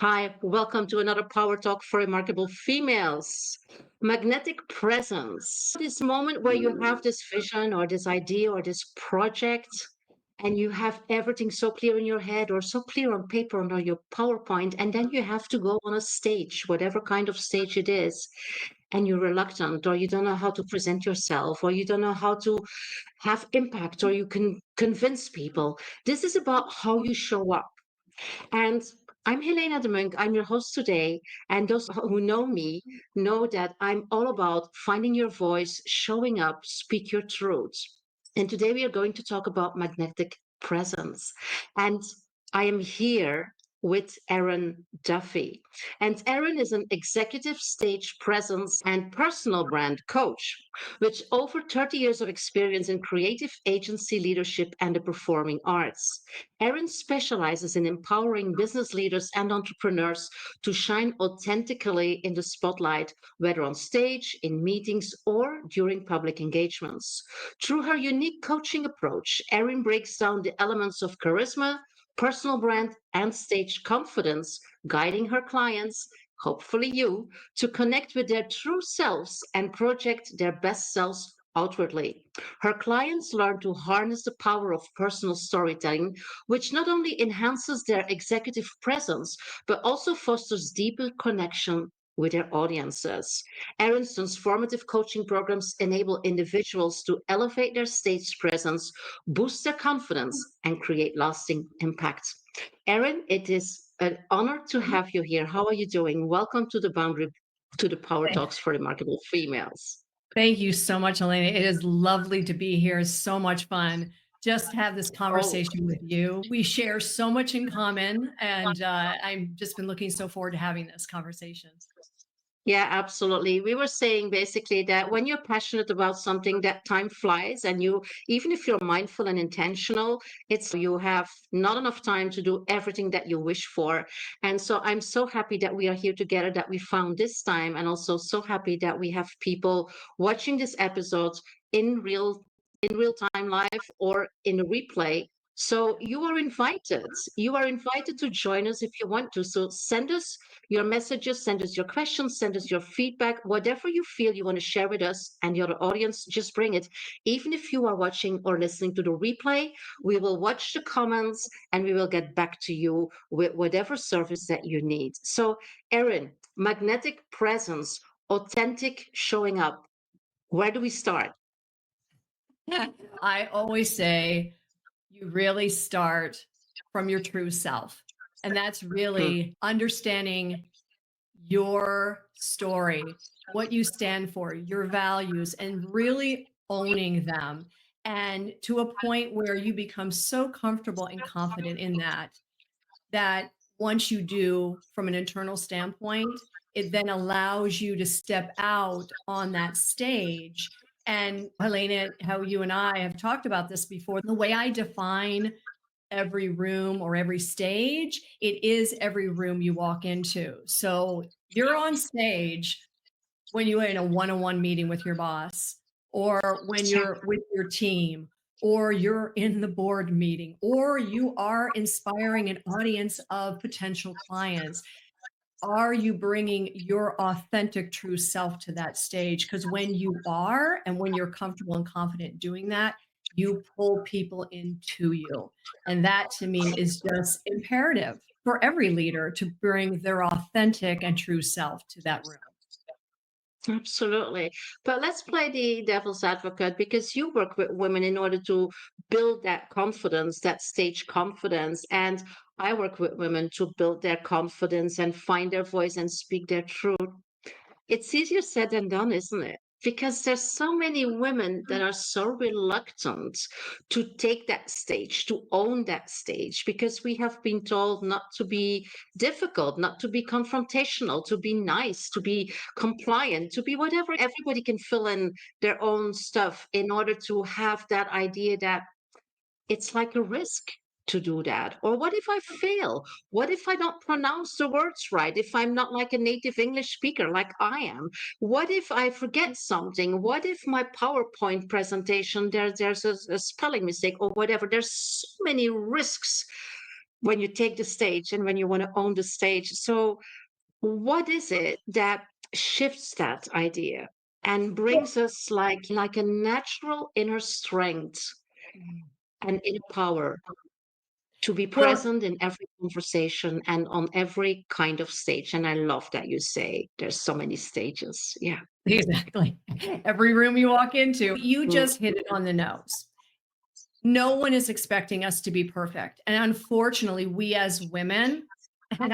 Hi, welcome to another Power Talk for Remarkable Females. Magnetic presence. This moment where you have this vision or this idea or this project, and you have everything so clear in your head or so clear on paper or on your PowerPoint, and then you have to go on a stage, whatever kind of stage it is, and you're reluctant or you don't know how to present yourself or you don't know how to have impact or you can convince people. This is about how you show up. And I'm Helena Demuynck. I'm your host today. And those who know me know that I'm all about finding your voice, showing up, speak your truth. And today we are going to talk about magnetic presence. And I am here with Erin Duffy. And Erin is an executive stage presence and personal brand coach with over 30 years of experience in creative agency leadership and the performing arts. Erin specializes in empowering business leaders and entrepreneurs to shine authentically in the spotlight, whether on stage, in meetings, or during public engagements. Through her unique coaching approach, Erin breaks down the elements of charisma, personal brand, and stage confidence, guiding her clients, hopefully you, to connect with their true selves and project their best selves outwardly. Her clients learn to harness the power of personal storytelling, which not only enhances their executive presence, but also fosters deeper connection with their audiences. Erin's transformative coaching programs enable individuals to elevate their stage presence, boost their confidence, and create lasting impact. Erin, it is an honor to have you here. How are you doing? Welcome to the Power Talks for Remarkable Females. Thank you so much, Elena. It is lovely to be here. It's so much fun just to have this Oh, conversation with you. We share so much in common, and I've just been looking so forward to having this conversation. yeah, absolutely. We were saying basically that when you're passionate about something, that time flies, and you, even if you're mindful and intentional, it's you have not enough time to do everything that you wish for. And so I'm so happy that we are here together, that we found this time, and also so happy that we have people watching this episode in real time live or in a replay. So you are invited. You are invited to join us if you want to. So send us your messages, send us your questions, send us your feedback, whatever you feel you want to share with us and your audience, just bring it. Even if you are watching or listening to the replay, we will watch the comments and we will get back to you with whatever service that you need. So, Erin, magnetic presence, authentic showing up. Where do we start? I always say you really start from your true self. And that's Hmm. really understanding your story, what you stand for, your values, and really owning them. And to a point where you become so comfortable and confident in that once you do from an internal standpoint, it then allows you to step out on that stage. And Helena, how you and I have talked about this before, the way I define every room or every stage, it is every room you walk into. So you're on stage when you're in a one-on-one meeting with your boss, or when Yeah. you're with your team, or you're in the board meeting, or you are inspiring an audience of potential clients. Are you bringing your authentic true self to that stage? Because when you are, and when you're comfortable and confident doing that, you pull people into you. And that to me is just imperative for every leader to bring their authentic and true self to that room. Absolutely. But let's play the devil's advocate because you work with women in order to build that confidence, that stage confidence. And I work with women to build their confidence and find their voice and speak their truth. It's easier said than done, isn't it? Because there's so many women that are so reluctant to take that stage, to own that stage, because we have been told not to be difficult, not to be confrontational, to be nice, to be compliant, to be whatever. Everybody can fill in their own stuff in order to have that idea that it's like a risk to do that. Or what if I fail? What if I don't pronounce the words right? If I'm not like a native English speaker like I am? What if I forget something? What if my PowerPoint presentation there's a spelling mistake or whatever? There's so many risks when you take the stage and when you want to own the stage. So, what is it that shifts that idea and brings us like a natural inner strength Mhm. and inner power to be Well, present in every conversation and on every kind of stage? And I love that you say there's so many stages. Yeah. exactly. Every room you walk into, you Mm, just hit it on the nose. No one is expecting us to be perfect. And unfortunately, we as women, and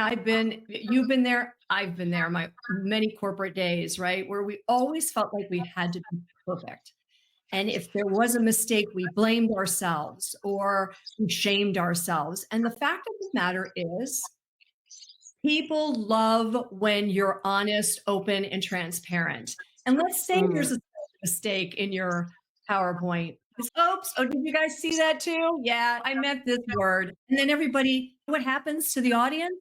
you've been there, I've been there, my many corporate days, right? Where we always felt like we had to be perfect. And if there was a mistake, we blamed ourselves or we shamed ourselves. And the fact of the matter is, people love when you're honest, open, and transparent. And let's say mm, there's a mistake in your PowerPoint. It's, oops, oh, did you guys see that too? Yeah, I meant this word. And then everybody, what happens to the audience?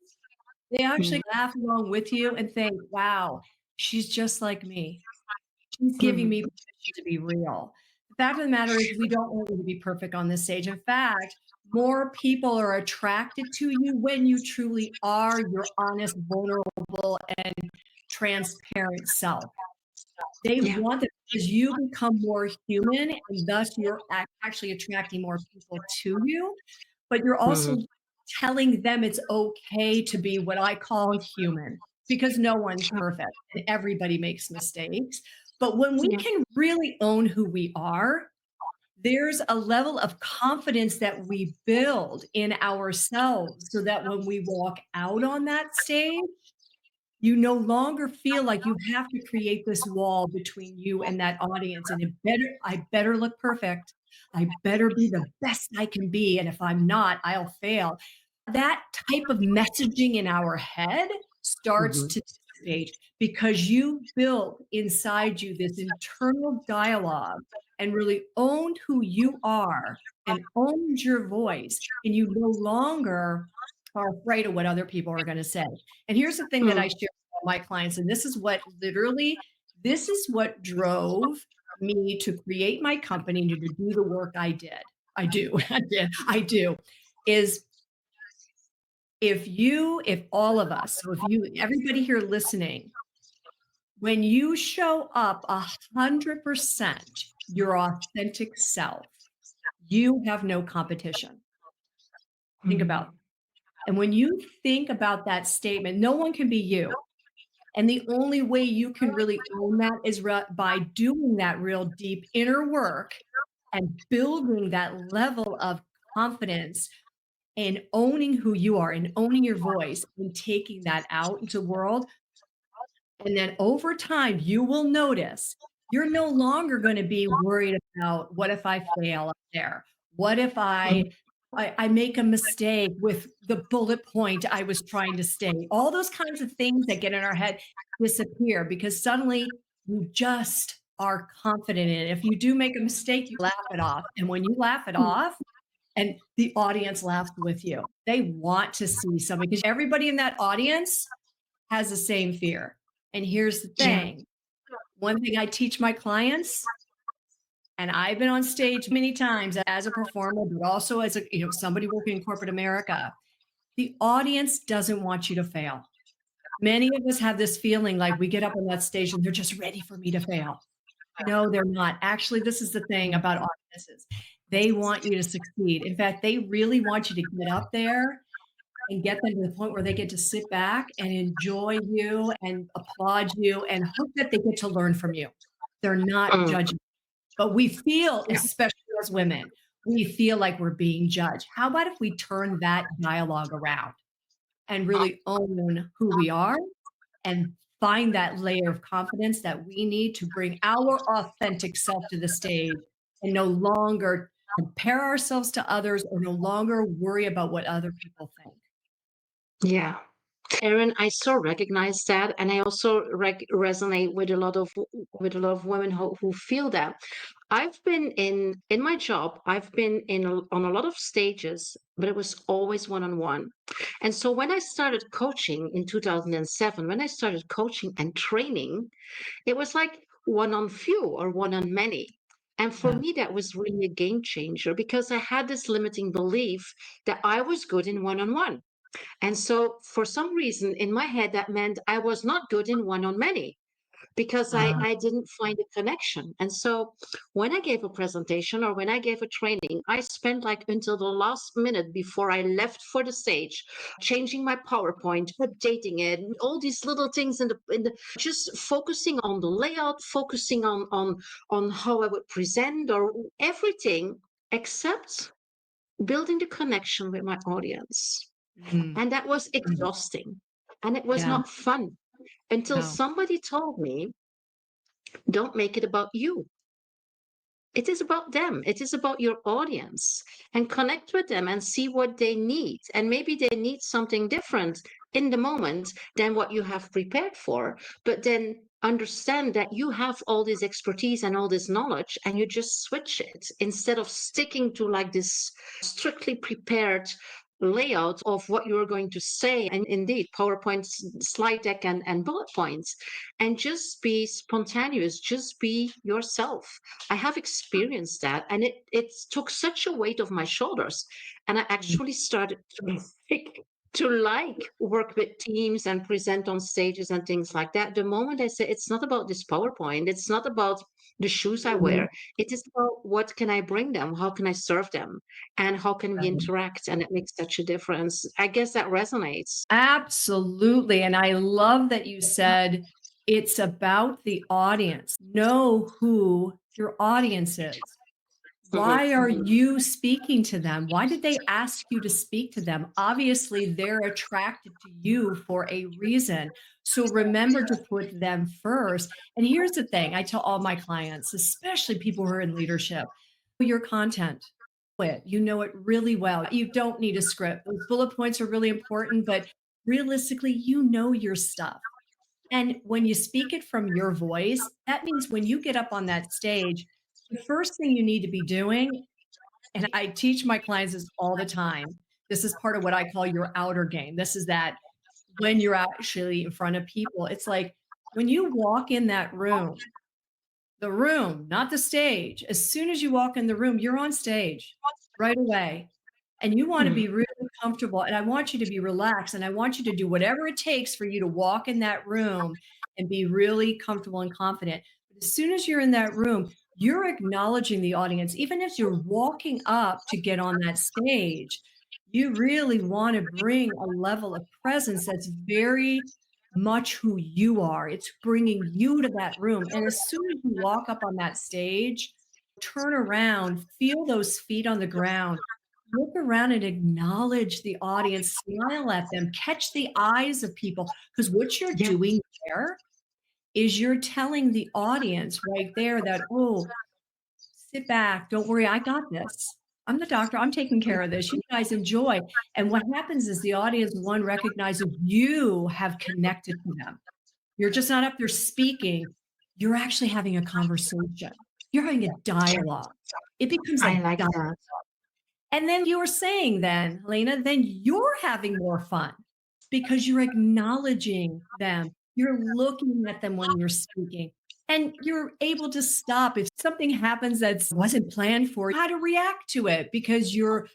They mm, actually laugh along with you and think, wow, she's just like me. She's giving mm. me permission to be real. The fact of the matter is, we don't want you to be perfect on this stage. In fact, more people are attracted to you when you truly are your honest, vulnerable, and transparent self. They Yeah. want that because you become more human, and thus you're actually attracting more people to you. But you're also Mm, telling them it's okay to be what I call human, because no one's perfect and everybody makes mistakes. But when we yeah. can really own who we are, there's a level of confidence that we build in ourselves so that when we walk out on that stage, you no longer feel like you have to create this wall between you and that audience. And I better look perfect. I better be the best I can be. And if I'm not, I'll fail. That type of messaging in our head starts Mhm. to dissipate because you built inside you this internal dialogue and really owned who you are and owned your voice. And you no longer are afraid of what other people are going to say. And here's the thing that I Mm, share with all my clients, and this is what drove me to create my company and to do the work I did. I do. I do. Is if all of us, so if you, everybody here listening, when you show up 100% your authentic self, you have no competition. Think mm, about, and when you think about that statement, no one can be you. And the only way you can really own that is by doing that real deep inner work and building that level of confidence and owning who you are and owning your voice and taking that out into the world. And then over time, you will notice you're no longer going to be worried about what if I fail up there? What if mm. I make a mistake with the bullet point I was trying to state? All those kinds of things that get in our head disappear because suddenly you just are confident in it. If you do make a mistake, you laugh it off. And when you laugh it off, and the audience laughs with you, they want to see something because everybody in that audience has the same fear. And here's the Yeah. thing, one thing I teach my clients, and I've been on stage many times as a performer, but also as a, somebody working in corporate America, the audience doesn't want you to fail. Many of us have this feeling like we get up on that stage and they're just ready for me to fail. No, they're not. Actually, this is the thing about audiences. They want you to succeed. In fact, they really want you to get up there and get them to the point where they get to sit back and enjoy you and applaud you and hope that they get to learn from you. They're not Mm, judging. But we feel, yeah. especially as women, we feel like we're being judged. How about if we turn that dialogue around and really own who we are and find that layer of confidence that we need to bring our authentic self to the stage and no longer compare ourselves to others or no longer worry about what other people think? Yeah. Erin, I so recognize that, and I also resonate with a lot of women who feel that. I've been in my job. I've been on a lot of stages, but it was always one on one. And so when I started coaching in 2007, when I started coaching and training, it was like one on few or one on many. And for Yeah. me, that was really a game changer because I had this limiting belief that I was good in one on one. And so, for some reason, in my head, that meant I was not good in one on many because Uh, I didn't find a connection. And so when I gave a presentation or when I gave a training, I spent like until the last minute before I left for the stage, changing my PowerPoint, updating it, all these little things in the just focusing on the layout, focusing on how I would present or everything except building the connection with my audience. mm, And that was mm, exhausting. And it was yeah. not fun until No. somebody told me, don't make it about you. It is about them. It is about your audience and connect with them and see what they need. And maybe they need something different in the moment than what you have prepared for. But then understand that you have all this expertise and all this knowledge and you just switch it instead of sticking to like this strictly prepared layout of what you're going to say and indeed PowerPoint slide deck and bullet points and just be spontaneous, just be yourself. I have experienced that, and it took such a weight off my shoulders. And I Mm, actually started to like work with teams and present on stages and things like that. The moment I said it's not about this PowerPoint, it's not about the shoes I mhm. wear, it is about what can I bring them, how can I serve them, and how can we interact, and it makes such a difference. I guess that resonates. Absolutely. And I love that you said it's about the audience. Know who your audience is. Mhm. Why are you speaking to them? Why did they ask you to speak to them? Obviously, they're attracted to you for a reason. So remember to put them first. And here's the thing I tell all my clients, especially people who are in leadership, your content. You know it really well. You don't need a script. Those bullet points are really important, but realistically, you know your stuff. And when you speak it from your voice, that means when you get up on that stage, the first thing you need to be doing, and I teach my clients this all the time. This is part of what I call your outer game. This is that when you're actually in front of people, it's like when you walk in that room, the room, not the stage. As soon as you walk in the room, you're on stage right away. And you want to Mhm. be really comfortable. And I want you to be relaxed. And I want you to do whatever it takes for you to walk in that room and be really comfortable and confident. But as soon as you're in that room, you're acknowledging the audience. Even as you're walking up to get on that stage, you really want to bring a level of presence that's very much who you are. It's bringing you to that room. And as soon as you walk up on that stage, turn around, feel those feet on the ground, look around and acknowledge the audience, smile at them, catch the eyes of people. Because what you're Yeah. doing there is you're telling the audience right there that, oh, sit back, don't worry, I got this. I'm the doctor, I'm taking care of this. You guys enjoy. And what happens is the audience, one, recognizes you have connected to them. You're just not up there speaking, you're actually having a conversation. You're having a dialogue. It becomes a I like dialogue. that. And then you're saying then, Helena, then you're having more fun because you're acknowledging them. You're looking at them when you're speaking. And you're able to stop if something happens that wasn't planned for, how to react to it because you're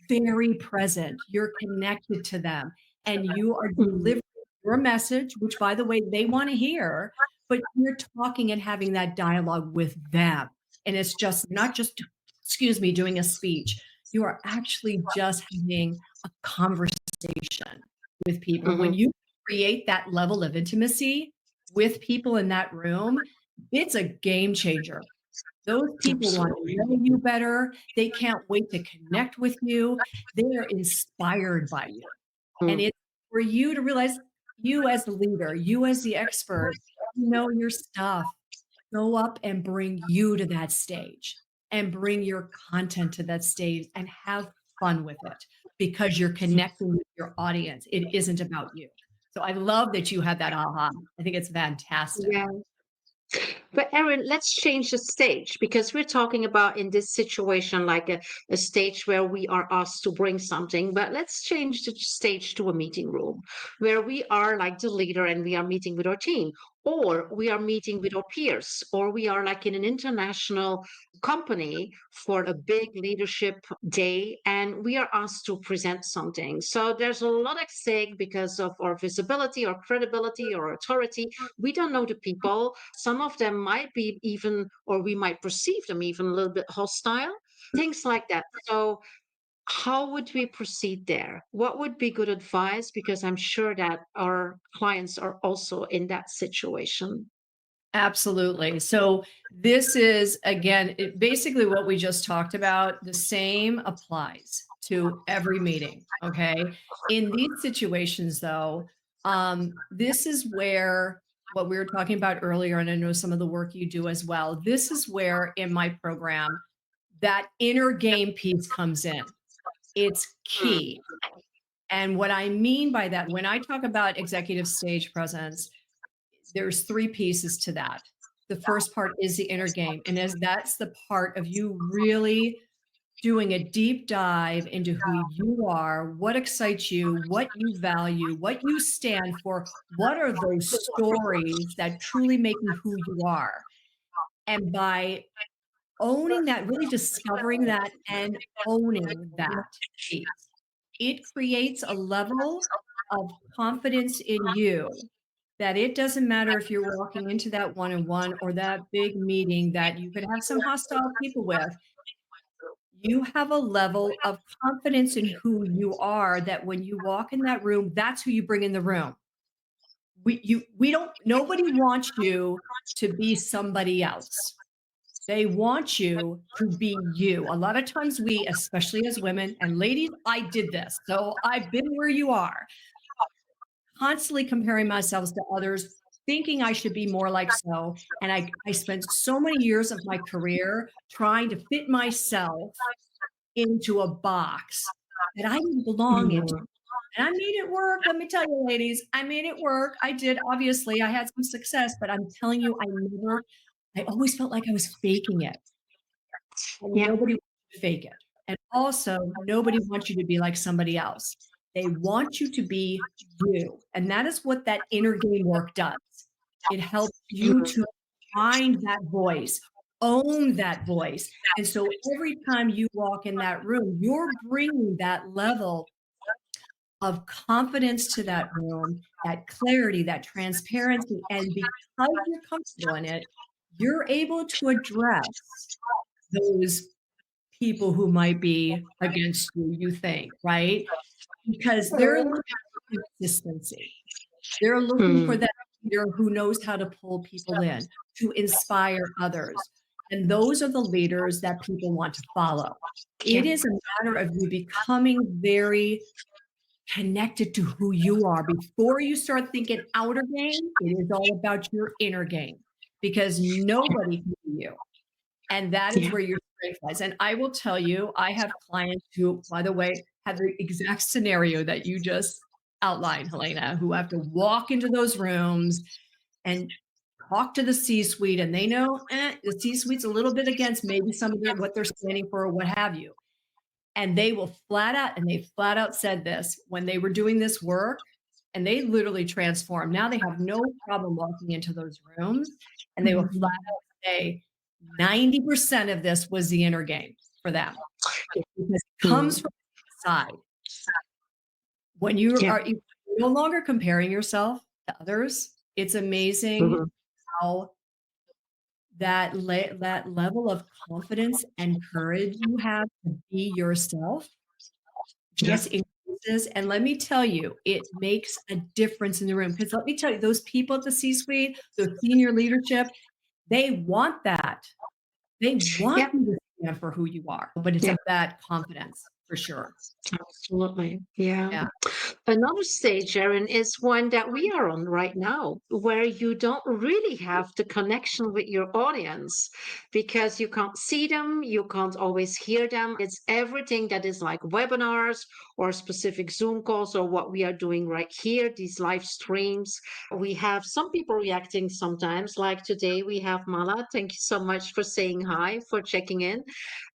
very present. You're connected to them and you are Mhm. delivering your message, which by the way, they want to hear, but you're talking and having that dialogue with them. And it's just not just, excuse me, doing a speech. You are actually just having a conversation with people. And when Mhm. you create that level of intimacy with people in that room, it's a game changer. Those people want to Absolutely. know you better. They can't wait to connect with you. They are inspired by you. And Mm. it's for you to realize you as the leader, you as the expert, you know your stuff. Go up and bring you to that stage and bring your content to that stage and have fun with it because you're connecting with your audience. It isn't about you. So I love that you had that aha. I think it's fantastic. Yeah. But Erin, let's change the stage because we're talking about in this situation like a stage where we are asked to bring something. But let's change the stage to a meeting room where we are like the leader and we are meeting with our team. or we are meeting with our peers, or we are like in an international company for a big leadership day and we are asked to present something. So there's a lot at stake because of our visibility or credibility or authority. We don't know the people. Some of them might be even, or we might perceive them even a little bit hostile, things like that. So how would we proceed there? What would be good advice? Because I'm sure that our clients are also in that situation. Absolutely. So this is again, basically what we just talked about. The same applies to every meeting. Okay. In these situations, though, this is where what we were talking about earlier, and I know some of the work you do as well. This is where in my program that inner game piece comes in. It's Mm, key. And what I mean by that, when I talk about executive stage presence, there's three pieces to that. The first part is the inner game. And as that's the part of you really doing a deep dive into who you are, what excites you, what you value, what you stand for, what are those stories that truly make you who you are. And by owning that, really discovering that and owning that piece, it creates a level of confidence in you that it doesn't matter if you're walking into that one-on-one or that big meeting that you could have some hostile people with. You have a level of confidence in who you are that when you walk in that room, that's who you bring in the room. We don't nobody wants you to be somebody else. They want you to be you. A lot of times we, especially as women and ladies, I did this. So I've been where you are, constantly comparing myself to others, thinking I should be more like so. And I spent so many years of my career trying to fit myself into a box that I didn't belong into. mhm. And I made it work. Let me tell you, ladies, I made it work. I did. Obviously, I had some success, but I'm telling you, I always felt like I was faking it. And Yeah. nobody wants you to fake it. And also, nobody wants you to be like somebody else. They want you to be you. And that is what that inner game work does. It helps you Mhm. to find that voice, own that voice. And so every time you walk in that room, you're bringing that level of confidence to that room, that clarity, that transparency. And because you're comfortable in it, you're able to address those people who might be against you, you think, right? Because they're looking for consistency. They're looking for Mm, that leader who knows how to pull people in, to inspire others. And those are the leaders that people want to follow. It yeah. is a matter of you becoming very connected to who you are. Before you start thinking outer game, it is all about your inner game because nobody can be you. And that is Yeah. where your strength lies. And I will tell you, I have clients who, by the way, have the exact scenario that you just outlined, Helena, who have to walk into those rooms and talk to the C-suite, and they know the C-suite's a little bit against maybe some of what they're standing for or what have you. And they will flat out, and they flat out said this when they were doing this work, and they literally transformed. Now they have no problem walking into those rooms, and they will flat Mhm. out say 90% of this was the inner game for them because it comes Mm, from inside. When you yeah. are no longer comparing yourself to others, it's amazing Mhm. how that level of confidence and courage you have to be yourself Yeah. just increases, and let me tell you, it makes a difference in the room. Because let me tell you, those people at the C-suite, the senior leadership, they want that. They want Yeah. you to stand for who you are, but it's Yeah. of that confidence for sure. Absolutely. Yeah. Yeah. Another stage, Erin, is one that we are on right now, where you don't really have the connection with your audience because you can't see them, you can't always hear them. It's everything that is like webinars or specific Zoom calls or what we are doing right here, these live streams. We have some people reacting sometimes, like today we have Mala. Thank you so much for saying hi, for checking in.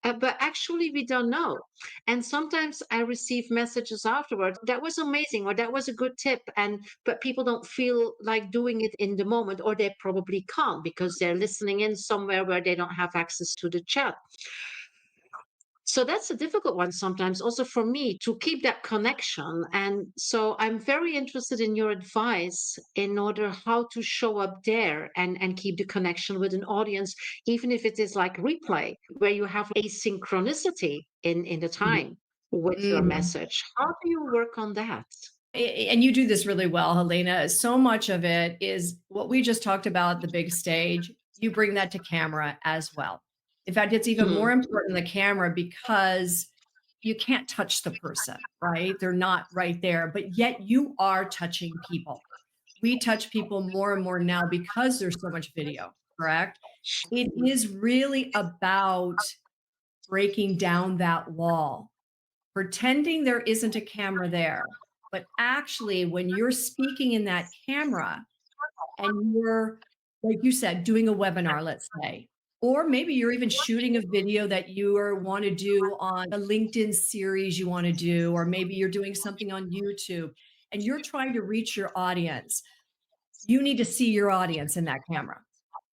But actually, we don't know. And sometimes I receive messages afterwards, that was amazing, or that was a good tip. But people don't feel like doing it in the moment, or they probably can't because they're listening in somewhere where they don't have access to the chat. So that's a difficult one sometimes also for me to keep that connection. And so I'm very interested in your advice in order how to show up there and keep the connection with an audience, even if it is like replay, where you have asynchronicity in the time with your Mhm. message. How do you work on that? And you do this really well, Helena. So much of it is what we just talked about, the big stage. You bring that to camera as well. In fact, it's even more Mm, important the camera because you can't touch the person, right? They're not right there, but yet you are touching people. We touch people more and more now because there's so much video, correct? It is really about breaking down that wall, pretending there isn't a camera there. But actually, when you're speaking in that camera and you're, like you said, doing a webinar, let's say, or maybe you're even shooting a video that you want to do on a LinkedIn series you want to do, or maybe you're doing something on YouTube and you're trying to reach your audience, you need to see your audience in that camera.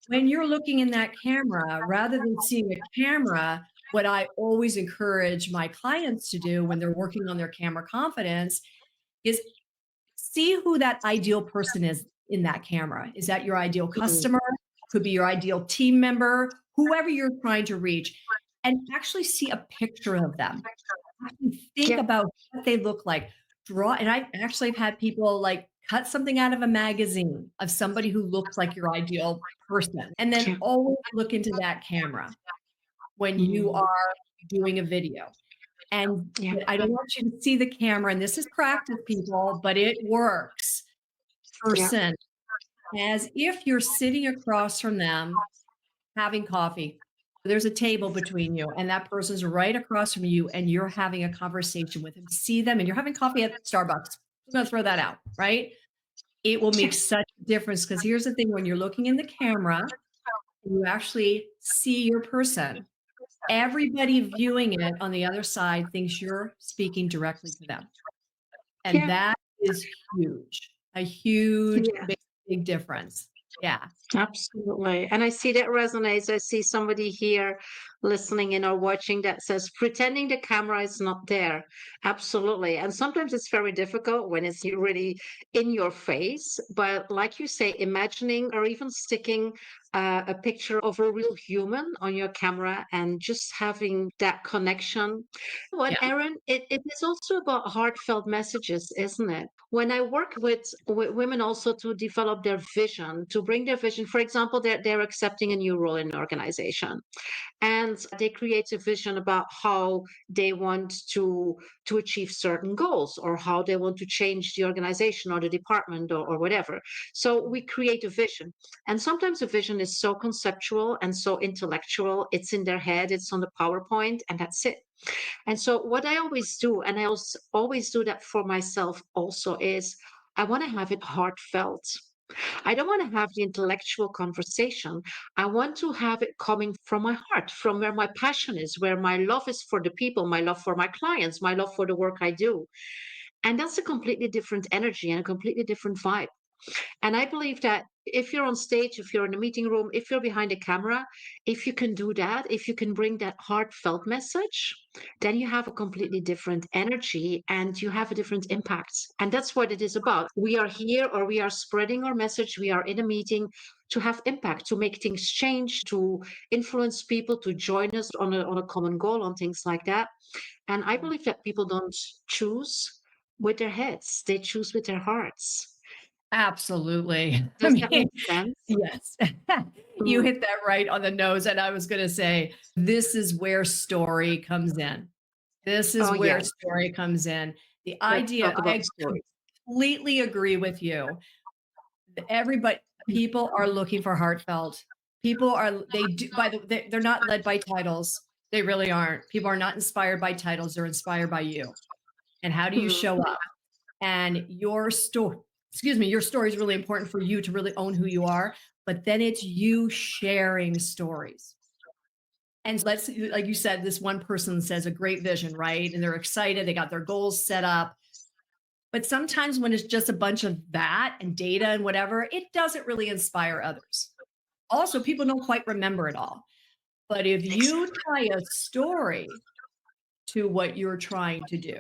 When you're looking in that camera, rather than seeing a camera, what I always encourage my clients to do when they're working on their camera confidence is see who that ideal person is in that camera. Is that your ideal mm, customer? Could be your ideal team member, whoever you're trying to reach, and actually see a picture of them. Actually think yeah, about what they look like. Draw, and I actually have had people like cut something out of a magazine of somebody who looks like your ideal person, and then yeah, always look into that camera when you mm, are doing a video. And yeah, but I don't want you to see the camera, and this is practice, people, but it works. yeah, Person, as if you're sitting across from them having coffee. There's a table between you, and that person's right across from you, and you're having a conversation with them. See them, and you're having coffee at Starbucks. I'm gonna throw that out, right? It will make yeah, such a difference because here's the thing: when you're looking in the camera, and you actually see your person. Everybody viewing it on the other side thinks you're speaking directly to them. And yeah. that is huge, a huge, Yeah. big, big difference. Yeah. Absolutely. And I see that resonates. I see somebody here listening in or watching that says pretending the camera is not there. Absolutely. And sometimes it's very difficult when it's really in your face. But like you say, imagining or even sticking a picture of a real human on your camera and just having that connection. What, Yeah. Erin, it is also about heartfelt messages, isn't it? When I work with women also to develop their vision, to bring their vision, for example, they're accepting a new role in an organization and they create a vision about how they want to achieve certain goals or how they want to change the organization or the department or whatever. So we create a vision. And sometimes a vision is so conceptual and so intellectual, it's in their head, it's on the PowerPoint, and that's it. And so what I always do, and I also always do that for myself also, is I want to have it heartfelt. I don't want to have the intellectual conversation. I want to have it coming from my heart, from where my passion is, where my love is for the people, my love for my clients, my love for the work I do. And that's a completely different energy and a completely different vibe. And I believe that if you're on stage, if you're in a meeting room, if you're behind a camera, if you can do that, if you can bring that heartfelt message, then you have a completely different energy and you have a different impact. And that's what it is about. We are here or we are spreading our message, we are in a meeting to have impact, to make things change, to influence people to join us on a common goal, on things like that. And I believe that people don't choose with their heads, they choose with their hearts. Absolutely. I Does that mean, make sense? yes. You Mm. hit that right on the nose. And I was going to say, this is where story comes in. This is Oh, where yes. story comes in. The Let's idea, talk about I stories. completely agree with you. Everybody, people are looking for heartfelt. People are, they do, by the, they're not led by titles. They really aren't. People are not inspired by titles. They're inspired by you. and how do you Mhm. show up? And your story, excuse me, your story is really important for you to really own who you are, but then it's you sharing stories. And let's, like you said, this one person says a great vision, right? And they're excited, they got their goals set up. But sometimes when it's just a bunch of that and data and whatever, it doesn't really inspire others. Also, people don't quite remember it all. But if you Exactly. tie a story to what you're trying to do,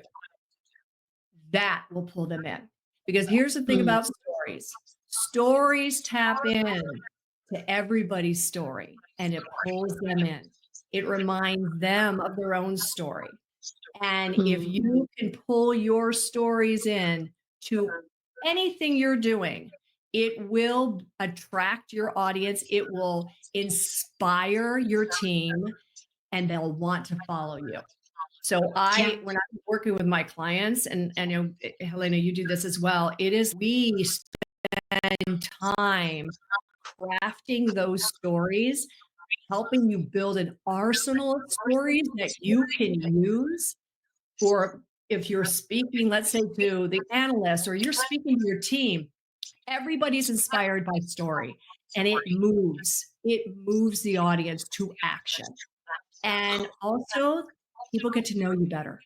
that will pull them in. Because here's the thing Mm. about stories. Stories tap in to everybody's story and it pulls them in. It reminds them of their own story. And if Mm. you can pull your stories in to anything you're doing, it will attract your audience. It will inspire your team and they'll want to follow you. So Yeah. when I'm working with my clients, and you know, Helena, you do this as well. It is we spend time crafting those stories, helping you build an arsenal of stories that you can use for if you're speaking, let's say to the analyst or you're speaking to your team. Everybody's inspired by story, and it moves the audience to action. And also, people get to know you better.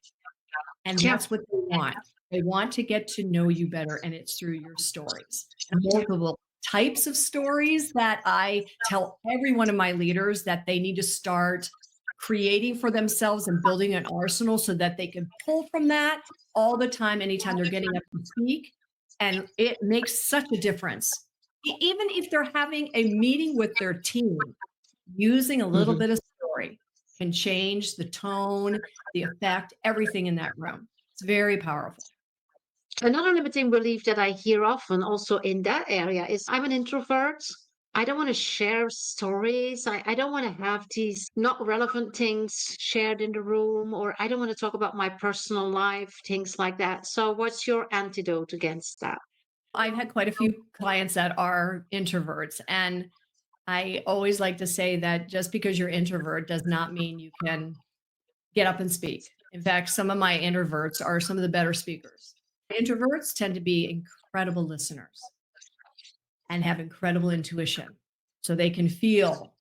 And Yeah. that's what they want. They want to get to know you better, and it's through your stories. And multiple types of stories that I tell every one of my leaders that they need to start creating for themselves and building an arsenal so that they can pull from that all the time, anytime they're getting up to speak. And it makes such a difference. Even if they're having a meeting with their team, using a little Mhm. bit of story can change the tone, the effect, everything in that room. It's very powerful. Another limiting belief that I hear often also in that area is I'm an introvert. I don't want to share stories. I don't want to have these not relevant things shared in the room, or I don't want to talk about my personal life, things like that. So, what's your antidote against that? I've had quite a few clients that are introverts, and I always like to say that just because you're introvert does not mean you can get up and speak. In fact, some of my introverts are some of the better speakers. Introverts tend to be incredible listeners and have incredible intuition. So they can feel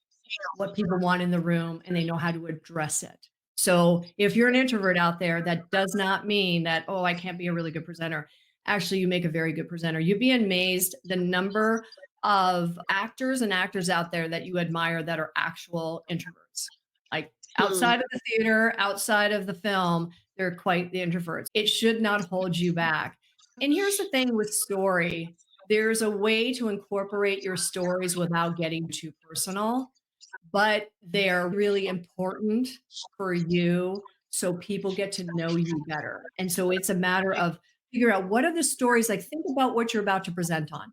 what people want in the room and they know how to address it. So if you're an introvert out there, that does not mean that, oh, I can't be a really good presenter. Actually, you make a very good presenter. You'd be amazed the number of actors and actors out there that you admire that are actual introverts. Like Hmm. outside of the theater, outside of the film, they're quite the introverts. It should not hold you back. And here's the thing with story, there's a way to incorporate your stories without getting too personal, but they're really important for you so people get to know you better. And so it's a matter of figure out what are the stories, like think about what you're about to present on.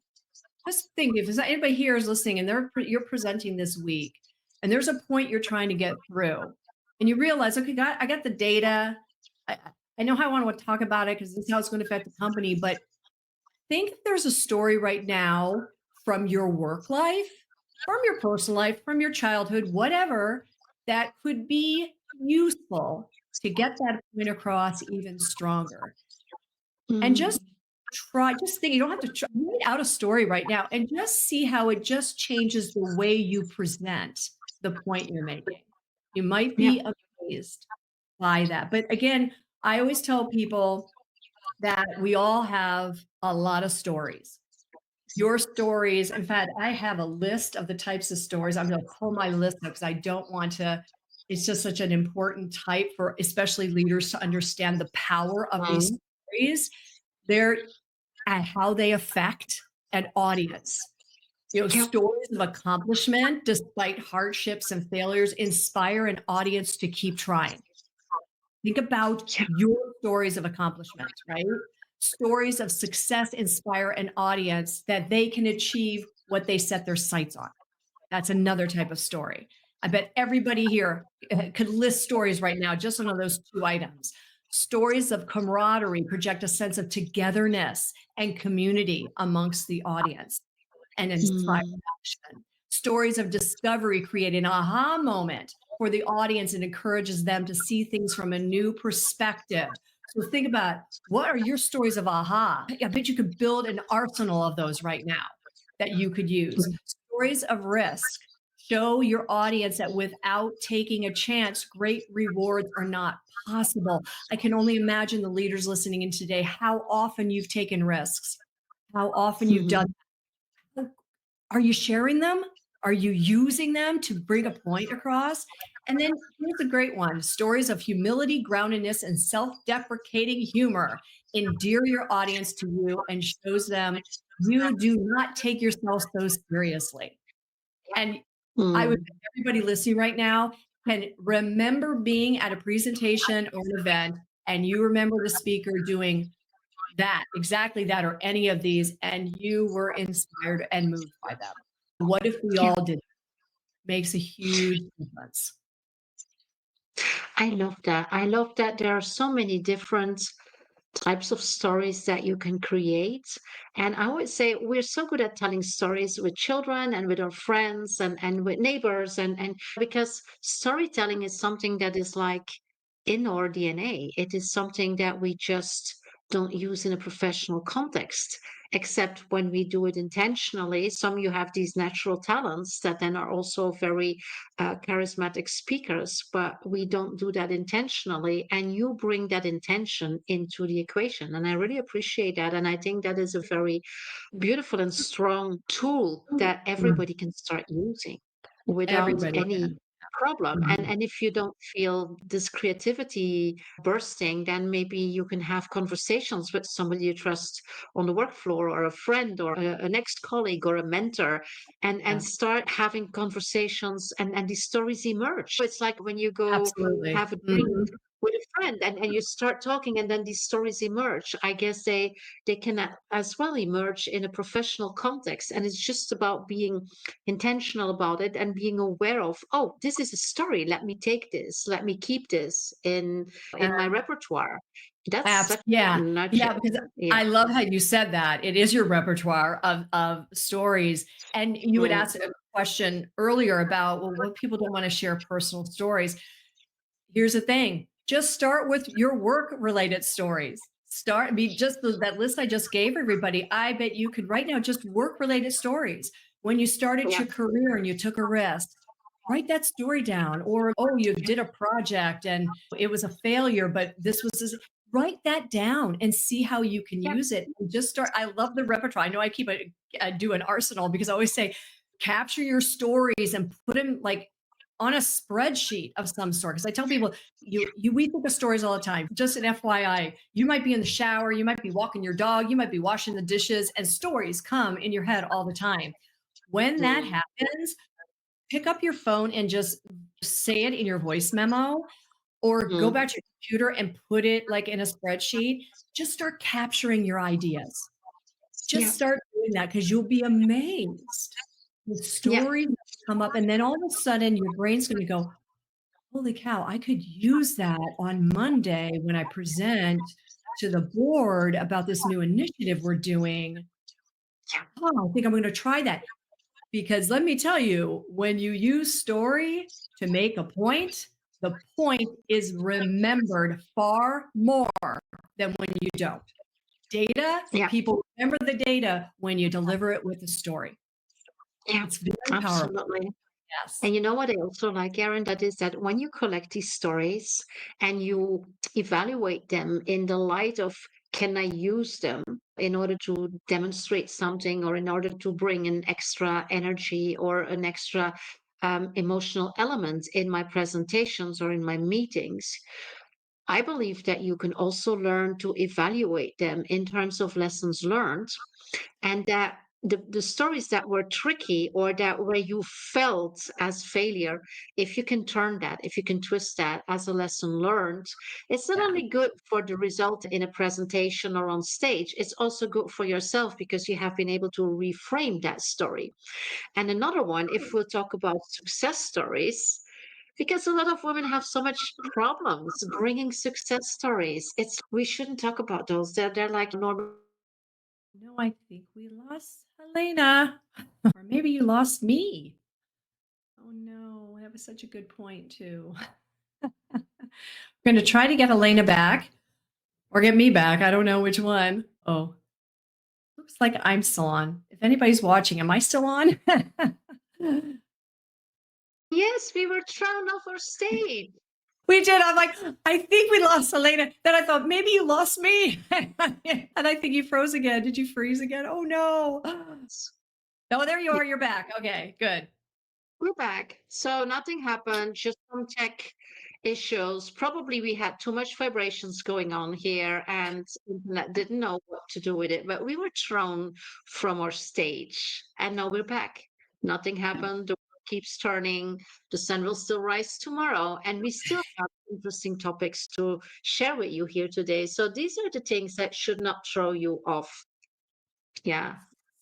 Just think if there's anybody here is listening and you're presenting this week and there's a point you're trying to get through and you realize, okay, I got the data. I, I know how I want to talk about it because this is how it's going to affect the company, but think if there's a story right now from your work life, from your personal life, from your childhood, whatever, that could be useful to get that point across even stronger. And Hmm. just think, you don't have to write out a story right now and just see how it just changes the way you present the point you're making. You might Yeah. be amazed by that. But again, I always tell people that we all have a lot of stories. Your stories, in fact, I have a list of the types of stories. I'm going to pull my list up because I don't want to. It's just such an important type for especially leaders to understand the power of these Mhm. stories. They're and how they affect an audience. You know, Yeah. stories of accomplishment despite hardships and failures inspire an audience to keep trying. Think about Yeah. your stories of accomplishment, right? Stories of success inspire an audience that they can achieve what they set their sights on. That's another type of story. I bet everybody here could list stories right now just on those two items. Stories of camaraderie project a sense of togetherness and community amongst the audience and inspire Mm. action. Stories of discovery create an aha moment for the audience and encourages them to see things from a new perspective. So think about, what are your stories of aha? I bet you could build an arsenal of those right now that you could use. Stories of risk. Show your audience that without taking a chance, great rewards are not possible. I can only imagine the leaders listening in today, how often you've taken risks, how often you've Mhm. done. Are you sharing them? Are you using them to bring a point across? And then here's a great one: stories of humility, groundedness, and self deprecating humor endear your audience to you and shows them you do not take yourself so seriously. And I would Mm. bet everybody listening right now can remember being at a presentation or an event, and you remember the speaker doing that, exactly that, or any of these, and you were inspired and moved by them. What if we Yeah, all did? Makes a huge difference. I love that. I love that there are so many different types of stories that you can create. And I would say we're so good at telling stories with children and with our friends and with neighbors and because storytelling is something that is like in our DNA. It is something that we just don't use in a professional context, except when we do it intentionally. Some you have these natural talents that then are also very charismatic speakers, but we don't do that intentionally. And you bring that intention into the equation. And I really appreciate that. And I think that is a very beautiful and strong tool that Mm. everybody can start using without Everybody any can. problem. Mhm. And if you don't feel this creativity bursting, then maybe you can have conversations with somebody you trust on the work floor, or a friend, or an ex-colleague, or a mentor, and Yeah, start having conversations, and these stories emerge. It's like when you go absolutely. have a drink Mhm. with a friend, and you start talking, and then these stories emerge. I guess they can as well emerge in a professional context. And it's just about being intentional about it and being aware of, oh, this is a story. Let me take this. Let me keep this in my repertoire. That's such a Yeah, yeah, nutshell. because Yeah. I love how you said that. It is your repertoire of stories, and you had Mm. asked a question earlier about, well, what people don't wanna share personal stories. Here's the thing, just start with your work-related stories. Start be just that list I just gave everybody, I bet you could right now just work-related stories. When you started Yeah. your career and you took a risk, write that story down. Or, oh, you did a project and it was a failure, but this write that down and see how you can Yeah. use it. And just start. I love the repertoire. I know I keep do an arsenal because I always say, capture your stories and put them like on a spreadsheet of some sort. Because I tell people, we think of stories all the time. Just an FYI, you might be in the shower, you might be walking your dog, you might be washing the dishes, and stories come in your head all the time. When that Mm. happens, pick up your phone and just say it in your voice memo, or go back Mm. to your computer and put it like in a spreadsheet. Just start capturing your ideas. Yeah. Just start doing that because you'll be amazed. The Yeah. stories come up, and then all of a sudden your brain's going to go, holy cow, I could use that on Monday when I present to the board about this new initiative we're doing. Yeah. Oh, I think I'm going to try that. Because let me tell you, when you use story to make a point, the point is remembered far more than when you don't. Data, Yeah. people remember the data when you deliver it with a story. Yeah. It's very powerful. Absolutely. Yes. And you know what I also like, Erin, that is that when you collect these stories and you evaluate them in the light of, can I use them in order to demonstrate something, or in order to bring an extra energy or an extra emotional element in my presentations or in my meetings? I believe that you can also learn to evaluate them in terms of lessons learned, and that the stories that were tricky, or that where you felt as failure, if you can turn that, if you can twist that as a lesson learned, it's not Yeah. only good for the result in a presentation or on stage, it's also good for yourself because you have been able to reframe that story. And another one, if we'll talk about success stories, because a lot of women have so much problems bringing success stories. It's like we shouldn't talk about those. They're like normal. No, I think we lost Helena. Or maybe you lost me. Oh no, that was such a good point too. We're going to try to get Helena back. Or get me back. I don't know which one. Oh, looks like I'm still on. If anybody's watching, am I still on? Yes, we were thrown off our stage. We did. I'm like, I think we lost Helena. Then I thought maybe you lost me. And I think you froze again. Did you freeze again? Oh no. Oh, there you Yeah, are. You're back. Okay, good. we're back. So nothing happened, just some tech issues. Probably we had too much vibrations going on here and internet didn't know what to do with it, but we were thrown from our stage and now we're back. Nothing happened. The world keeps turning. The sun will still rise tomorrow and we still have interesting topics to share with you here today. So these are the things that should not throw you off. Yeah.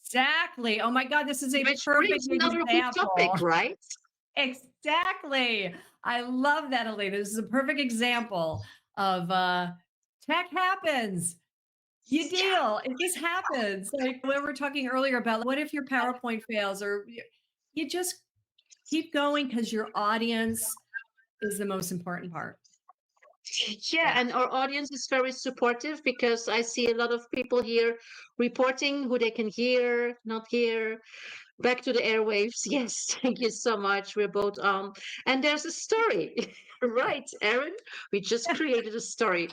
Exactly. Oh my God, this is a Which perfect brings another good example. topic, right? Exactly. I love that, Helena. This is a perfect example of tech happens. You Yeah. deal. It just happens. Like we were talking earlier about what if your PowerPoint fails or you just keep going because your audience is the most important part. Yeah, Yeah. and our audience is very supportive because I see a lot of people here reporting who they can hear, not hear. Back to the airwaves. Yes, thank you so much. We're both on. And there's a story, right, Erin? We just created a story.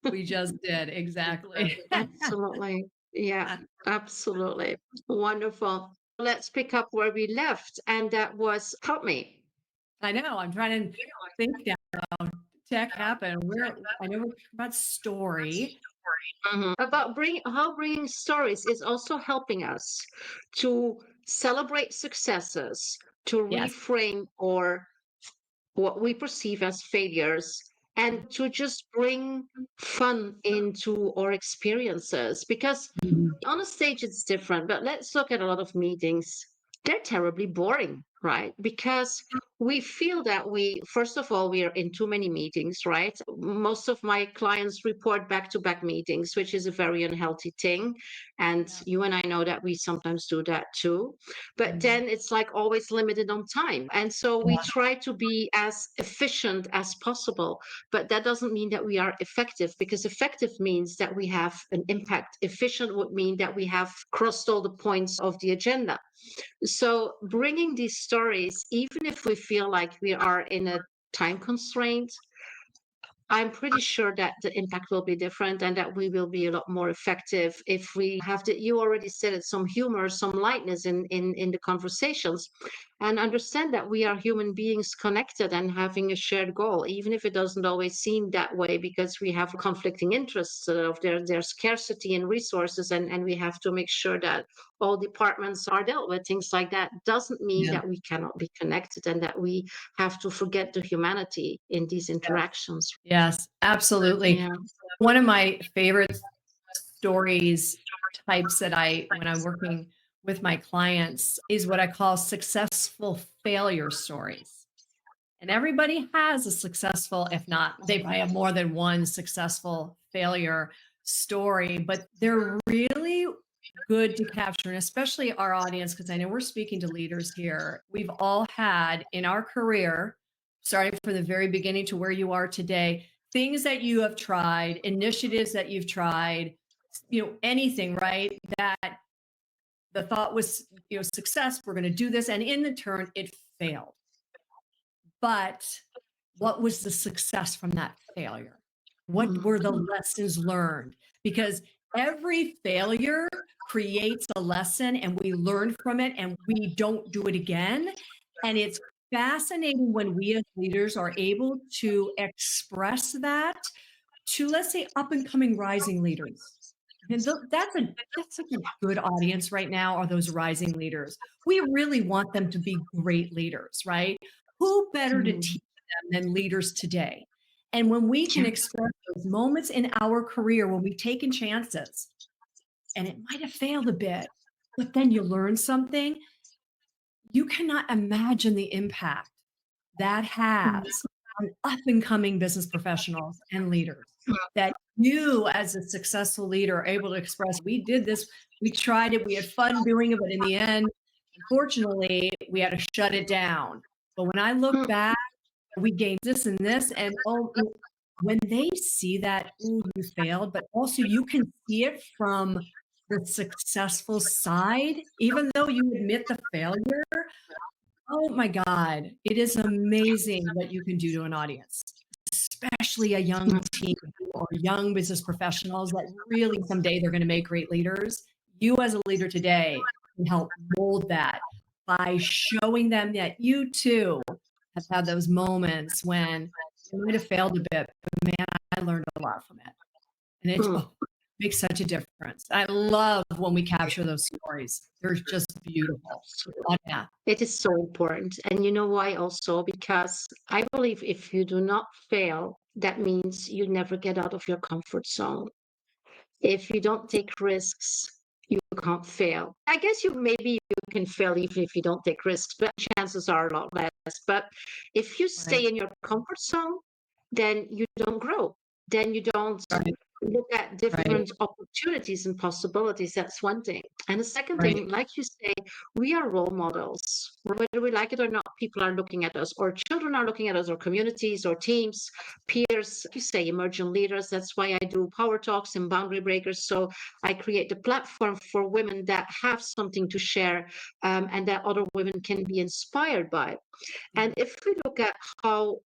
We just did. Exactly. Absolutely. Yeah, absolutely. Wonderful. Let's pick up where we left, and that was help me. I know. I'm trying to think now. Tech happened. Where I know we're talking about story. About how bringing stories is also helping us to celebrate successes, to Yes. reframe or what we perceive as failures, and to just bring fun into our experiences. Because Mhm. on a stage it's different, but let's look at a lot of meetings. They're terribly boring, right? Because we feel that first of all, we are in too many meetings, right? Most of my clients report back to back meetings, which is a very unhealthy thing. And Yeah. you and I know that we sometimes do that too. But Mhm. then it's like always limited on time. And so we try to be as efficient as possible. But that doesn't mean that we are effective because effective means that we have an impact. Efficient would mean that we have crossed all the points of the agenda. So bringing these stories, even if we feel like we are in a time constraint, I'm pretty sure that the impact will be different and that we will be a lot more effective if we have the, you already said it, some humor, some lightness in the conversations and understand that we are human beings connected and having a shared goal, even if it doesn't always seem that way because we have conflicting interests of there's scarcity in resources and we have to make sure that all departments are dealt with. Things like that doesn't mean Yeah. that we cannot be connected and that we have to forget the humanity in these interactions. Yes, absolutely. Yeah. One of my favorite stories types that when I'm working with my clients is what I call successful failure stories. And everybody has a successful, if not, they probably have more than one successful failure story, but they're really good to capture, and especially our audience, because I know we're speaking to leaders here. We've all had in our career, starting from the very beginning to where you are today, things that you have tried, initiatives that you've tried, anything, right? That the thought was, success, we're going to do this. And in the turn, it failed. But what was the success from that failure? What were the lessons learned? Because every failure creates a lesson and we learn from it and we don't do it again. And it's fascinating when we as leaders are able to express that to, let's say, up and coming rising leaders. And that's such a good audience right now are those rising leaders. We really want them to be great leaders, right? Who better to Mhm. teach them than leaders today? And when we can Yeah. express those moments in our career when we've taken chances and it might have failed a bit, but then you learn something, you cannot imagine the impact that Mhm. has on up and coming business professionals and leaders. That you, as a successful leader, are able to express, we did this, we tried it, we had fun doing it, but in the end, unfortunately, we had to shut it down. But when I look back, we gained this and this, and when they see that, "Ooh, you failed," but also you can see it from the successful side, even though you admit the failure, oh my God, it is amazing what you can do to an audience, especially a young team or young business professionals that really someday they're going to make great leaders. You, as a leader today, can help mold that by showing them that you too have had those moments when you might have failed a bit, but man, I learned a lot from it. And it Mm. makes such a difference. I love when we capture those stories. They're just beautiful. Oh, yeah. It is so important. And you know why also? Because I believe if you do not fail, that means you never get out of your comfort zone. If you don't take risks, you can't fail. I guess you can fail even if you don't take risks, but chances are a lot less. But if you stay Right. in your comfort zone, then you don't grow. Then you don't Right. look at Right. different opportunities and possibilities. That's one thing. And the second Right. thing, like you say, we are role models. Whether we like it or not, people are looking at us, or children are looking at us, or communities, or teams, peers. You say emerging leaders. That's why I do power talks and boundary breakers. So I create the platform for women that have something to share, and that other women can be inspired by. And if we look at how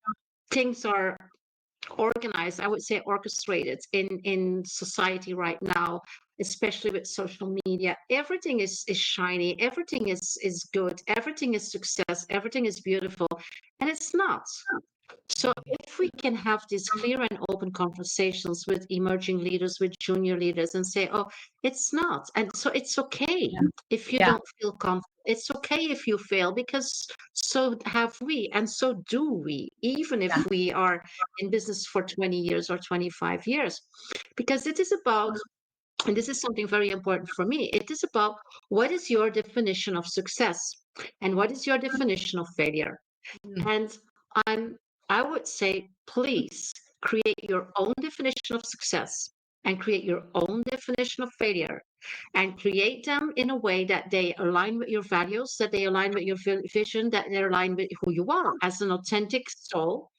things are organized, I would say orchestrated in society right now, especially with social media, everything is shiny, everything is good, everything is success, everything is beautiful, and it's not. So if we can have these clear and open conversations with emerging leaders, with junior leaders, and say, oh, it's not. And so it's okay Yeah. if you Yeah. don't feel confident. It's okay if you fail, because so have we, and so do we, even Yeah. if we are in business for 20 years or 25 years. Because it is about, and this is something very important for me, it is about what is your definition of success and what is your definition of failure. Mm. And I'm, I would say, please create your own definition of success and create your own definition of failure, and create them in a way that they align with your values, that they align with your vision, that they align with who you are as an authentic soul.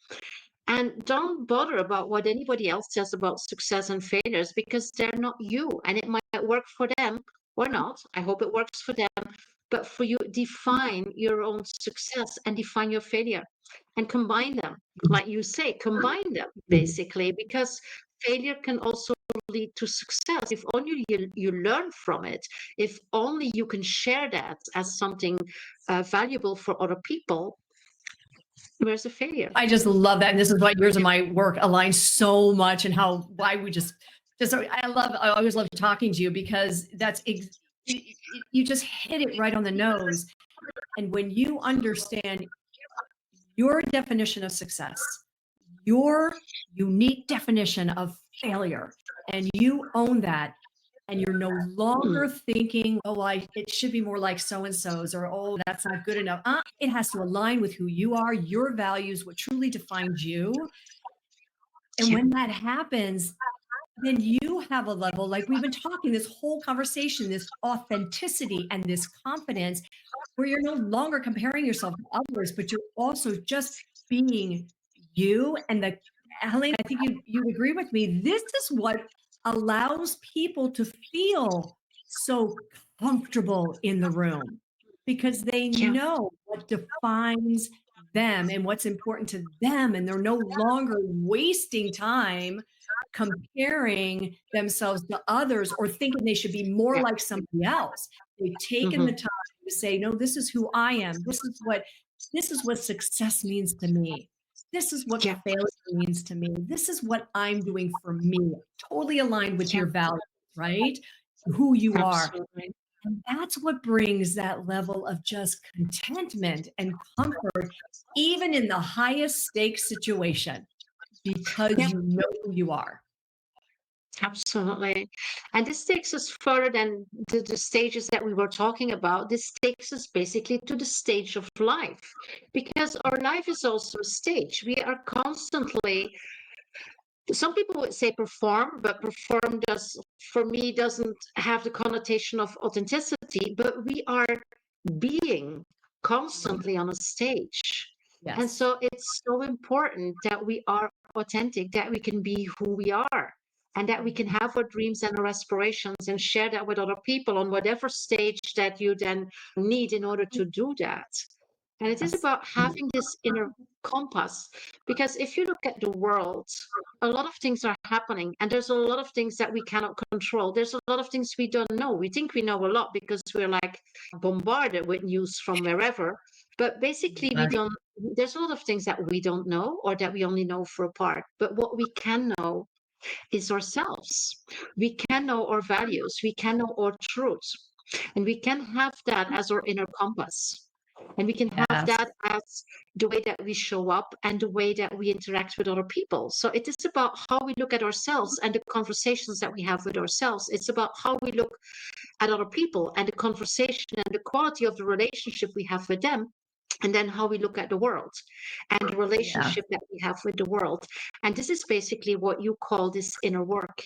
And don't bother about what anybody else says about success and failures, because they're not you. And it might work for them or not. I hope it works for them. But for you, define your own success and define your failure and combine them. Like you say, combine them basically, because failure can also lead to success if only you learn from it, if only you can share that as something valuable for other people. Where's the failure? I just love that. And this is why years of my work align so much and how why we just I always love talking to you because you just hit it right on the nose. And when you understand your definition of success, your unique definition of failure, and you own that, and you're no Mm, longer thinking, oh, it should be more like so and so's, or oh, that's not good enough. It has to align with who you are, your values, what truly defines you. And yeah. when that happens, then you have a level like we've been talking this whole conversation, this authenticity and this confidence where you're no longer comparing yourself to others, but you're also just being you. And the Helena, I think you agree with me. This is what allows people to feel so comfortable in the room because they Yeah. know what defines them and what's important to them. And they're no longer wasting time comparing themselves to others or thinking they should be more Yeah. like somebody else. They've taken the Hmm. time to say, no, this is who I am. This is what success means to me. This is what Yeah. failure means to me. This is what I'm doing for me. Totally aligned with Yeah. your values, right? Who you are. Absolutely. And that's what brings that level of just contentment and comfort, even in the highest stakes situation, because Yeah. you know who you are. Absolutely. And this takes us further than the stages that we were talking about. This takes us basically to the stage of life, because our life is also a stage. We are constantly, some people would say perform, but perform does, for me, doesn't have the connotation of authenticity, but we are being constantly on a stage. And Yes. so it's so important that we are authentic, that we can be who we are, and that we can have our dreams and our aspirations and share that with other people on whatever stage that you then need in order to do that. And it is Yes. about having this inner compass, because if you look at the world, a lot of things are happening, and there's a lot of things that we cannot control. There's a lot of things we don't know. We think we know a lot because we're like bombarded with news from wherever. But basically, we Right. don't, there's a lot of things that we don't know, or that we only know for a part. But what we can know is ourselves. We can know our values, we can know our truths, and we can have that as our inner compass. And we can have Yes. that as the way that we show up and the way that we interact with other people. So it is about how we look at ourselves and the conversations that we have with ourselves. It's about how we look at other people and the conversation and the quality of the relationship we have with them, and then how we look at the world and the Yeah. relationship that we have with the world. And this is basically what you call this inner work.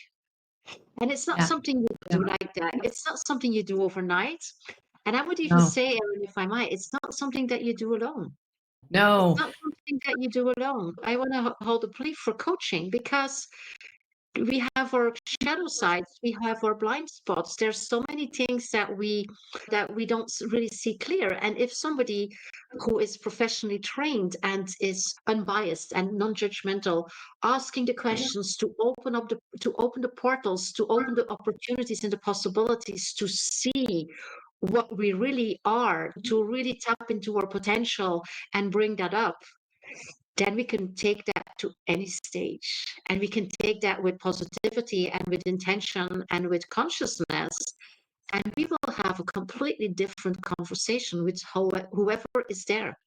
And it's not Yeah. something you Yeah. do like that. It's not something you do overnight. And I would even No. say, Erin, if I might, it's not something that you do alone. It's No. not something that you do alone. I want to hold a plea for coaching, because we have our shadow sides, we have our blind spots. There's so many things that we don't really see clear. And if somebody who is professionally trained and is unbiased and non-judgmental, asking the questions to open the portals, to open the opportunities and the possibilities, to see what we really are, to really tap into our potential and bring that up, then we can take that to any stage, and we can take that with positivity and with intention and with consciousness, and we will have a completely different conversation with whoever is there.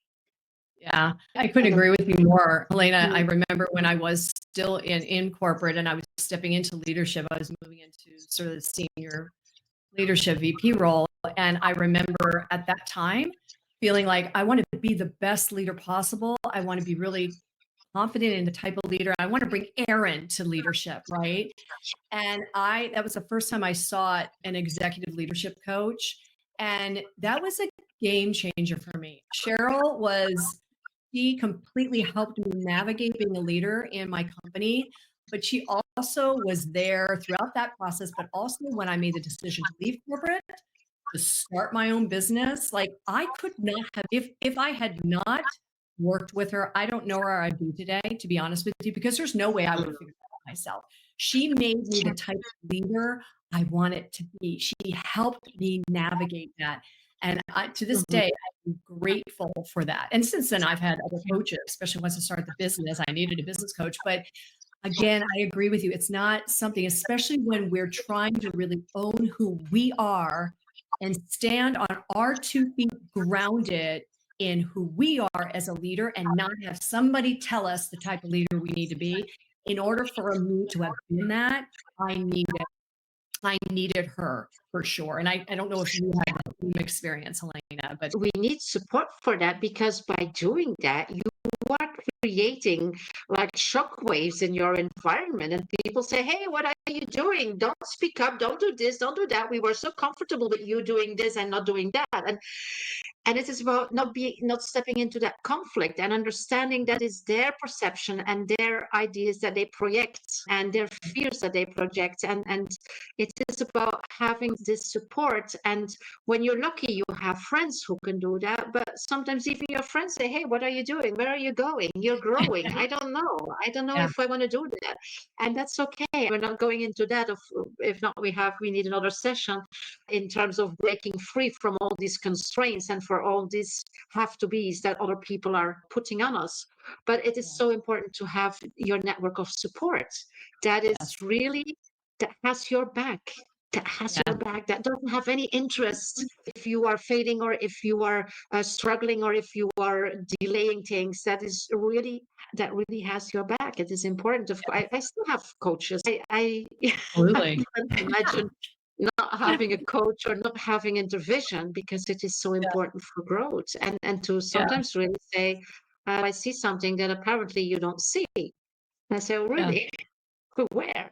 Yeah, I couldn't I don't. agree with you more, Helena. I Mm. remember when I was still in corporate and I was stepping into leadership, I was moving into sort of the senior leadership VP role. And I remember at that time feeling like I want to be the best leader possible. I want to be really confident in the type of leader. I want to bring Erin to leadership, right? And that was the first time I saw an executive leadership coach. And that was a game changer for me. She completely helped me navigate being a leader in my company, but she also was there throughout that process, but also when I made the decision to leave corporate to start my own business. Like I could not have, if I had not worked with her, I don't know where I'd be today, to be honest with you, because there's no way I would have figured it out myself. She made me the type of leader I wanted to be. She helped me navigate that. And to this Mhm. day, I'm grateful for that. And since then, I've had other coaches, especially once I started the business, I needed a business coach. But again, I agree with you. It's not something, especially when we're trying to really own who we are and stand on our 2 feet grounded in who we are as a leader and not have somebody tell us the type of leader we need to be. In order for me to have been that, I needed I needed her for sure. And I don't know if you had the same experience, Helena, but We need support for that, because by doing that, you are creating like shockwaves in your environment, and people say, hey, what are you doing? Don't speak up, don't do this, don't do that. We were so comfortable with you doing this and not doing that. And it is about not stepping into that conflict and understanding that is their perception and their ideas that they project and their fears that they project. And it is about having this support. And when you're lucky, you have friends who can do that. But sometimes even your friends say, hey, what are you doing? Where are you going? You're growing. I don't know. I don't know yeah, if I want to do that. And that's okay. We're not going into that. If not, we need another session in terms of breaking free from all these constraints and for all these have to be's that other people are putting on us. But it is so important to have your network of support that is yes, really, that has your back, yeah, that doesn't have any interest if you are failing, or if you are struggling, or if you are delaying things. That really has your back. It is important. I still have coaches. I absolutely. can't imagine not having a coach or not having intervention, because it is so Yeah, important for growth, and to yeah, sometimes really say, I see something that apparently you don't see. And I say, oh, yeah. really? Where?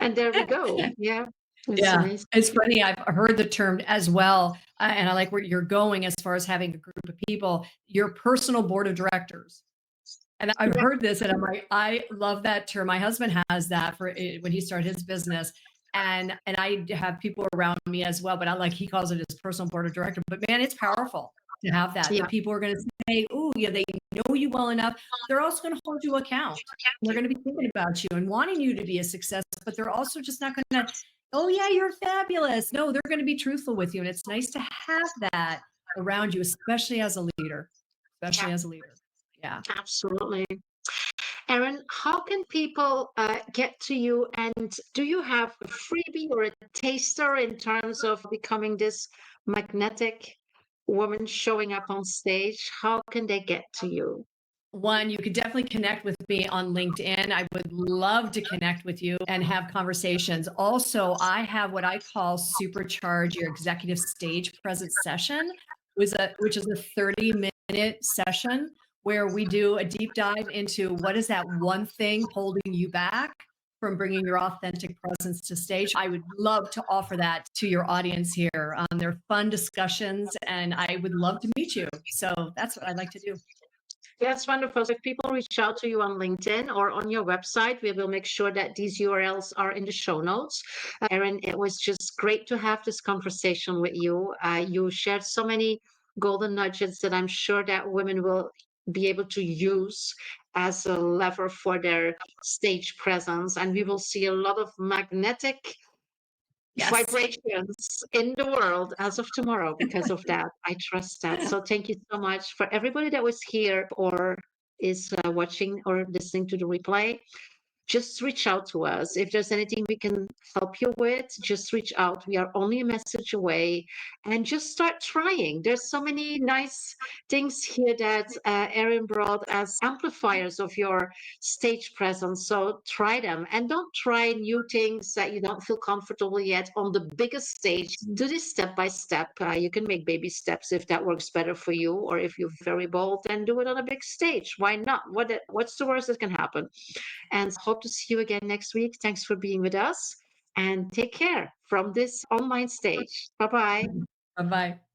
And there we go. Yeah, it's Yeah, amazing. it's funny. I've heard the term as well, and I like where you're going as far as having a group of people, your personal board of directors. And I've heard this and I'm like, I love that term. My husband has that for when he started his business. And I have people around me as well, but I like he calls it his personal board of director. But man, it's powerful to have that. Yeah, That people are going to say, "Oh, yeah, they know you well enough." They're also going to hold you account. They're going to be thinking about you and wanting you to be a success, but they're also just not going to, "Oh yeah, you're fabulous." No, they're going to be truthful with you, and it's nice to have that around you, especially as a leader. yeah, Especially as a leader. Yeah. absolutely. Erin, how can people get to you? And do you have a freebie or a taster in terms of becoming this magnetic woman showing up on stage? How can they get to you? One, you could definitely connect with me on LinkedIn. I would love to connect with you and have conversations. Also, I have what I call Supercharge Your Executive Stage Presence session, which is a 30-minute session where we do a deep dive into what is that one thing holding you back from bringing your authentic presence to stage. I would love to offer that to your audience here. They're fun discussions, and I would love to meet you. So that's what I'd like to do. That's wonderful. So if people reach out to you on LinkedIn or on your website, we will make sure that these URLs are in the show notes. Erin, it was just great to have this conversation with you. You shared so many golden nuggets that I'm sure that women will be able to use as a lever for their stage presence. And we will see a lot of magnetic Yes. vibrations in the world as of tomorrow because of that. I trust that. So thank you so much for everybody that was here or is watching or listening to the replay. Just reach out to us. If there's anything we can help you with, just reach out. We are only a message away and just start trying. There's so many nice things here that Erin brought as amplifiers of your stage presence. So try them and don't try new things that you don't feel comfortable yet on the biggest stage. Do this step by step. You can make baby steps if that works better for you, or if you're very bold, then do it on a big stage. Why not? What's the worst that can happen? And hope to see you again next week. Thanks for being with us and take care from this online stage. Bye bye. Bye bye.